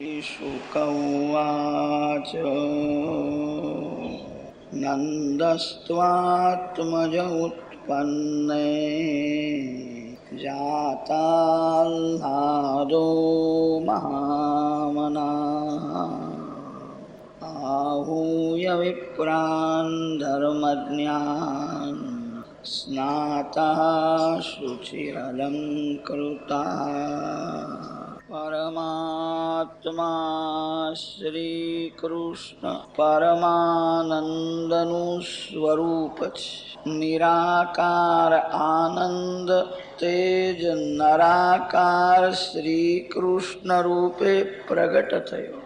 शुक उवाच नन्दस्त्वात्मज उत्पन्ने जाताह्लादो महामनाः आहूय विप्रान् धर्मज्ञान् स्नातः शुचिरलङ्कृताः परमात्मा श्री कृष्ण परमानंदनु स्वरूप निराकार आनंद तेज नराकार श्री कृष्ण रूपे प्रगट थयो।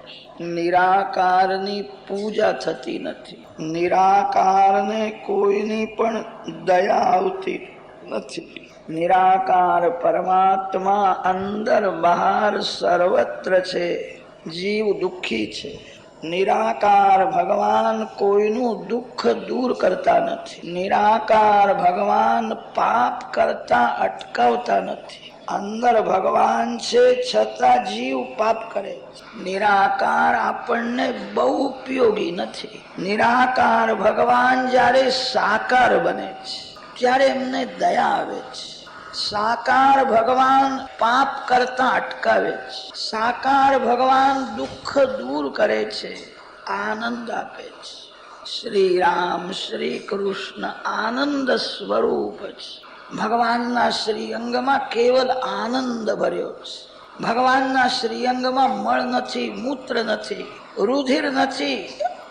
निराकारनी पूजा थती નથી, નિરાકારને કોઈની પણ દયા આવતી નથી। निराकार परमात्मा अंदर बाहर सर्वत्र छे, जीव दुखी छे। निराकार भगवान कोईनु दुख दूर करता नहीं। निराकार भगवान पाप करता अटकावता नहीं। अंदर भगवान छे छता जीव पाप करे। निराकार आपने बहु उपयोगी नहीं। निराकार भगवान जारे साकार बने त्यारे एमने दया आवे छे। साकार भगवान पाप करता अटकावे छे। साकार भगवान दुख दूर करे छे, आनंद आपे छे। श्री राम श्री कृष्ण आनंद स्वरूप छे। भगवान ना श्रीअंग में केवल आनंद भर्यो छे। भगवान ना श्रीअंग में मळ नथी, मूत्र नथी, रुधिर नथी,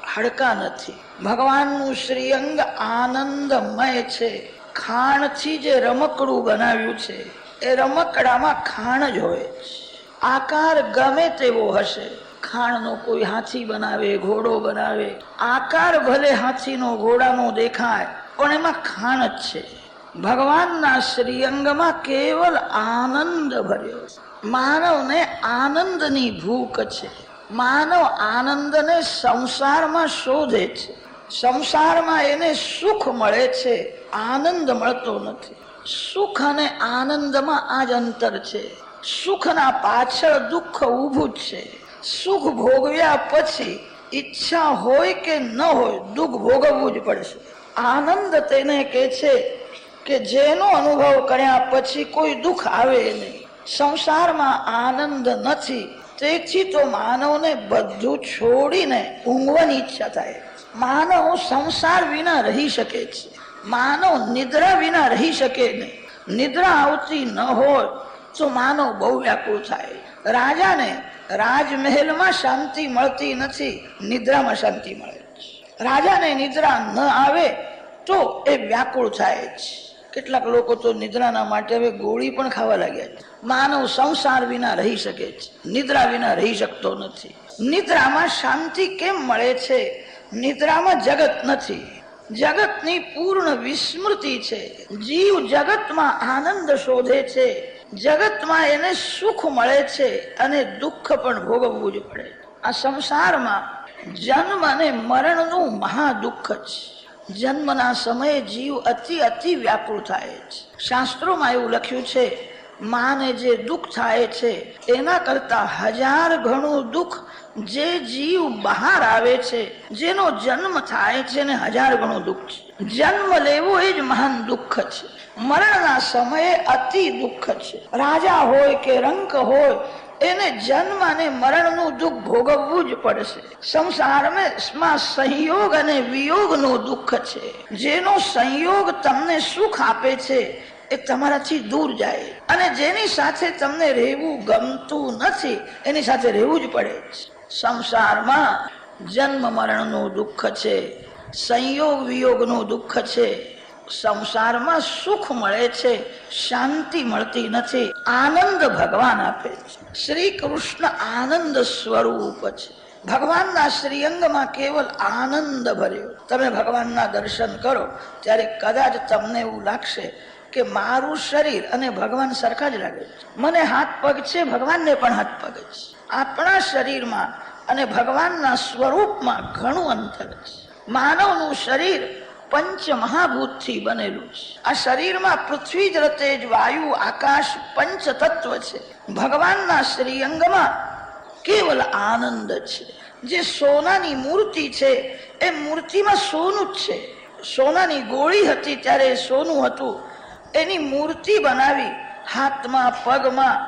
हाडका नथी। भगवान नु श्रीअंग आनंदमय छे। खाण थी जे रमकड़ू बनाव्यू छे ए रमकड़ा में खाण ज होय छे। आकार गमे तेवो हशे, खाण नो कोई हाथी बनावे, घोड़ो बनावे, आकार भले हाथी नो घोड़ा नो देखाय पण एमां खाण ज छे। भगवान ना श्रीअंग में केवल आनंद भर्यो छे। मानव ने आनंद नी भूख छे। मानव आनंद ने संसार में शोधे छे। संसार में एने सुख मळे छे, आनंद मळतो नथी। सुख अने आनंद में आज अंतर छे। सुख ना पाछळ दुख ऊभुं छे। सुख भोगव्या पछी इच्छा होय के न होय दुख भोगवવું જ પડશે। आनंद तेने के छे के जेनो अनुभव कर्या पछी कोई दुख आवे नहीं। संसार में आनंद नथी, तेथी तो मानव ने बधुं छोड़ीने ઊંઘવાની ઈચ્છા થાય। मानव संसार विना रही सके छे। मानव निद्रा विना रही सके नहीं। निद्रा आवती न हो तो मानव बहु व्याकुल थाय। राजा ने राजमहल में शांति मळती नथी, निद्रा में शांति मळे छे। राजा ने निद्रा न आवे तो ए व्याकुल थाय छे। કેટલાક લોકો તો નિદ્રાના માટે હવે ગોળી પણ ખાવા लाग्યા છે। માનવ સંસાર વિના રહી શકે છે, નિદ્રા વિના રહી શકતો નથી। નિદ્રામાં શાંતિ કેમ મળે છે? નિદ્રામાં જગત નથી, જગતની પૂર્ણ વિસ્મૃતિ છે। જીવ જગતમાં આનંદ શોધે છે, જગતમાં એને સુખ મળે છે અને દુઃખ પણ ભોગવવું જ પડે। આ સંસારમાં જન્મ અને મરણનું મહા દુઃખ છે। જન્મના સમયે જીવ અતિ અતિ વ્યાકુળ થાય છે। શાસ્ત્રોમાં એવું લખ્યું છે, માને જે દુઃખ થાય છે એના કરતા 1000 ગણું દુઃખ જે જીવ બહાર આવે છે, જેનો જન્મ થાય છે ને 1000 ગણું દુઃખ છે। જન્મ લેવો એ જ મહાન દુઃખ છે। મરણના સમયે અતિ દુઃખ છે। રાજા હોય કે રંક હોય એને જન્મ અને મરણનું દુઃખ ભોગવવું જ પડશે। સંસારમાં સંયોગ અને વિયોગનું દુઃખ છે। જેનો સંયોગ તમને સુખ આપે છે એ તમારાથી દૂર જાય અને જેની સાથે તમને રહેવું ગમતું નથી એની સાથે રહેવું જ પડે છે। સંસારમાં જન્મ મરણનું દુઃખ છે, સંયોગ વિયોગનું દુઃખ છે। સંસારમાં સુખ મળે છે, શાંતિ મળતી નથી। આનંદ ભગવાન આપે છે। શ્રી કૃષ્ણ આનંદ સ્વરૂપ છે। ભગવાનના શ્રીઅંગમાં કેવલ આનંદ ભર્યો। તમે ભગવાનના દર્શન કરો ત્યારે કદાચ તમને એવું લાગશે કે મારું શરીર અને ભગવાન સરખા જ લાગે છે। મને હાથ પગ છે, ભગવાનને પણ હાથ પગ છે। આપણા શરીરમાં અને ભગવાનના સ્વરૂપમાં ઘણું અંતર છે। માનવનું શરીર पंच महाभूत थी बनेलू। आ शरीर में पृथ्वी जल तेज वायु आकाश पंच तत्व छे। भगवान ना श्रीअंग में કેવલ આનંદ છે. જે સોનાની મૂર્તિ છે એ મૂર્તિમાં સોનું જ છે. સોનાની ગોળી હતી ત્યારે સોનું હતું. એની મૂર્તિ બનાવી હાથમાં પગમાં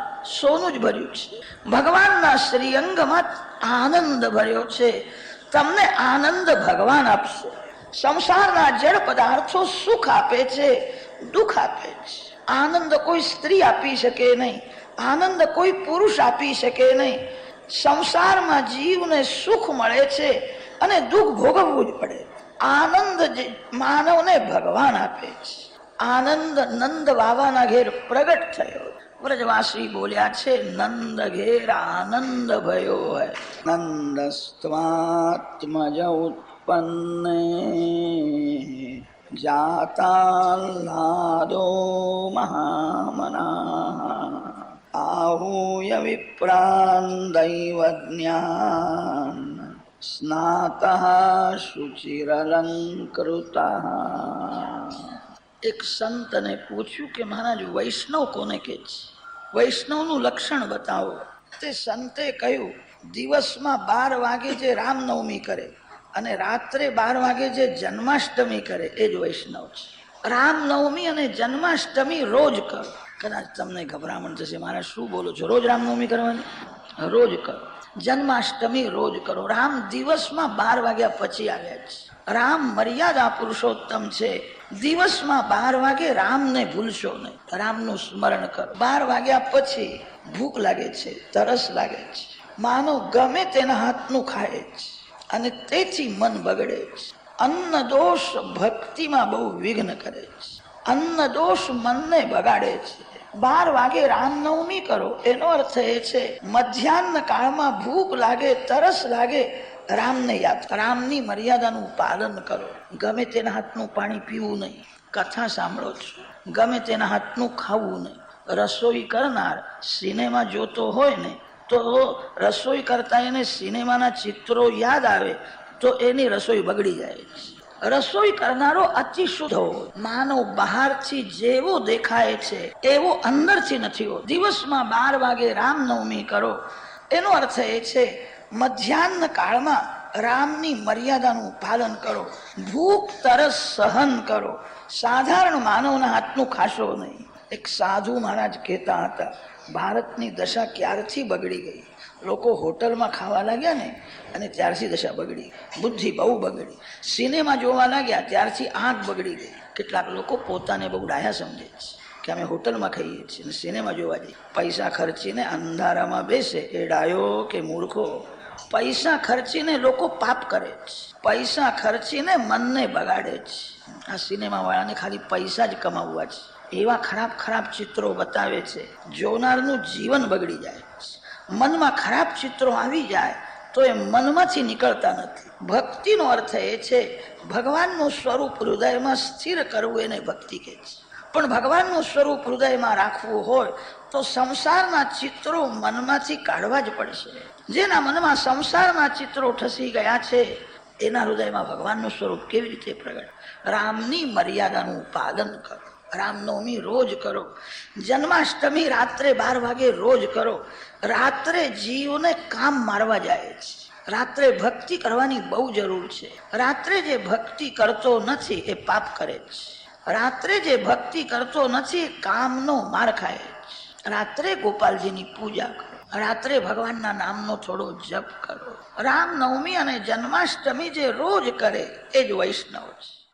સોનું જ ભર્યું છે. ભગવાનના શ્રીઅંગમાં આનંદ ભર્યો છે. તમને આનંદ ભગવાન આપશે. સંસારના જળ પદાર્થો સુખ આપે છે, દુઃખ આપે છે. આનંદ કોઈ સ્ત્રી આપી શકે નહીં, આનંદ કોઈ પુરુષ આપી શકે નહીં. સંસારમાં જીવને સુખ મળે છે અને દુઃખ ભોગવવું જ પડે. આનંદ માનવને ભગવાન આપે છે. આનંદ નંદ બાબાના ઘેર પ્રગટ થયો. વ્રજવાસી બોલ્યા છે, નંદ ઘેર આનંદ ભયો હૈ. નંદસ્ત્વાત્મજ ઉત્પન્ને જાતાહ્લાદો મહામના आहूय विप्रान् दैवज्ञान् स्नातः शुचिरलंकृतः. એક સંતને પૂછ્યું કે મહારાજ વૈષ્ણવ કોને કહે છે? વૈષ્ણવનું લક્ષણ બતાવો. તે સંતે કહ્યું, દિવસમાં 12 વાગે જે રામનવમી કરે અને રાત્રે 12 વાગે જે જન્માષ્ટમી કરે એ જ વૈષ્ણવ છે. રામનવમી અને જન્માષ્ટમી રોજ કરો. કદાચ તમને ગભરામણ થશે, મારે શું બોલો છો? રોજ રામનવમી કરવાની? રોજ કરો. જન્માષ્ટમી રોજ કરો. રામ દિવસમાં 12 વાગ્યા પછી આવ્યા છે. રામ મર્યાદા પુરુષોત્તમ છે. દિવસમાં 12 વાગે રામને ભૂલશો નહીં. રામનું સ્મરણ કરો. 12 વાગ્યા પછી ભૂખ લાગે છે, તરસ લાગે છે, માનો ગમે તેના હાથનું ખાય છે અને તેથી મન બગડે છે. અન્ન દોષ ભક્તિમાં બહુ વિઘ્ન કરે છે. અન્ન દોષ મનને બગાડે છે. 12 વાગે રામનવમી કરો એનો અર્થ એ છે મધ્યાહન કાળમાં ભૂખ લાગે, તરસ લાગે, રામને યાદ. રામની મર્યાદાનું પાલન કરો. ગમે તેના હાથનું પાણી પીવું નહીં. કથા સાંભળો છો, ગમે તેના હાથનું ખાવું નહીં. રસોઈ કરનાર સિનેમા જોતો હોય ને તો રસોઈ કરતા એને સિનેમાના ચિત્રો યાદ આવે તો એની રસોઈ બગડી જાય છે. રસોઈ કરનારો અતિ શુદ્ધ હોય. માનવ બહારથી જેવો દેખાય છે એવો અંદરથી નથી હોતો. દિવસમાં 12 વાગે રામનવમી કરો એનો અર્થ એ છે મધ્યાહન કાળમાં રામની મર્યાદાનું પાલન કરો. ભૂખ તરસ સહન કરો. સાધારણ માનવના હાથનું ખાશો નહીં. એક સાધુ મહારાજ કહેતા હતા, ભારતની દશા ક્યારથી બગડી ગઈ. લોકો હોટલમાં ખાવા લાગ્યા ને અને ત્યારથી દશા બગડી. બુદ્ધિ બહુ બગડી. સિનેમા જોવા લાગ્યા ત્યારથી આંખ બગડી ગઈ. કેટલાક લોકો પોતાને બહુ ડાયા સમજે છે કે અમે હોટલમાં ખાઈએ છીએ અને સિનેમા જોવા જઈએ. પૈસા ખર્ચીને અંધારામાં બેસે એ ડાયો કે મૂર્ખો? પૈસા ખર્ચીને લોકો પાપ કરે છે. પૈસા ખર્ચીને મનને બગાડે છે. આ સિનેમા વાળાને ખાલી પૈસા જ કમાવવા છે. એવા ખરાબ ખરાબ ચિત્રો બતાવે છે, જોનારનું જીવન બગડી જાય છે. મનમાં ખરાબ ચિત્રો આવી જાય તો એ મનમાંથી નીકળતા નથી. ભક્તિનો અર્થ એ છે ભગવાનનું સ્વરૂપ હૃદયમાં સ્થિર કરવું, એને ભક્તિ કહે છે. પણ ભગવાનનું સ્વરૂપ હૃદયમાં રાખવું હોય તો સંસારના ચિત્રો મનમાંથી કાઢવા જ પડશે. જેના મનમાં સંસારના ચિત્રો ઠસી ગયા છે એના હૃદયમાં ભગવાનનું સ્વરૂપ કેવી રીતે પ્રગટ? રામની મર્યાદાનું પાલન કરો. રામનવમી રોજ કરો. જન્માષ્ટમી રાત્રે 12 વાગે રોજ કરો. રાત્રે જીવને કામ મારવા જાય છે. રાત્રે ભક્તિ કરવાની બહુ જરૂર છે. રાત્રે જે ભક્તિ કરતો નથી એ પાપ કરે છે. રાત્રે જે ભક્તિ કરતો નથી એ કામનો માર ખાય છે. રાત્રે ગોપાલજીની પૂજા કરો. રાત્રે ભગવાનના નામનો થોડો જપ કરો. રામનવમી અને જન્માષ્ટમી જે રોજ કરે એ જ વૈષ્ણવ છે.